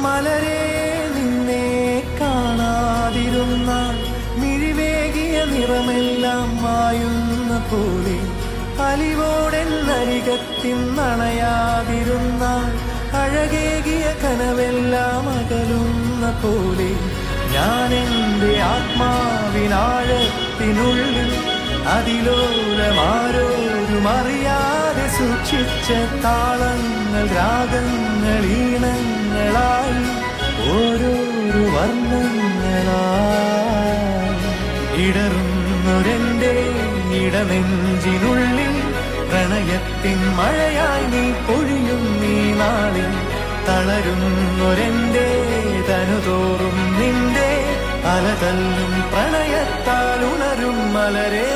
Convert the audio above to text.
മലരെ നിന്നെ കാണാതിരുന്നാൽ മിഴിവേകിയ നിറമെല്ലാം മായുന്ന പോലെ, അലിവോടെന്നരികത്തിന്നണയാതിരുന്നാൽ അഴകേകിയ കനവെല്ലാം അകലുന്ന പോലെ, ഞാൻ എൻ്റെ ആത്മാവിനാഴത്തിനുള്ളിൽ അതിലോലമാരോരും അറിയാതെ സൂക്ഷിച്ച താളങ്ങൾ, രാഗങ്ങൾ, ഈണങ്ങളായി ഓരോരോ വർണ്ണങ്ങളായി ഇടറുന്നൊരെൻ്റെ ഇടനെഞ്ചിനുള്ളിൽ പ്രണയത്തിൻ മഴയായി നീ പൊഴിയും നീ നാളിൽ. തളരുന്നൊരെൻ്റെ തനുതോറും നിന്റെ അലതല്ലും പ്രണയത്താൽ ഉണരും മലരേ.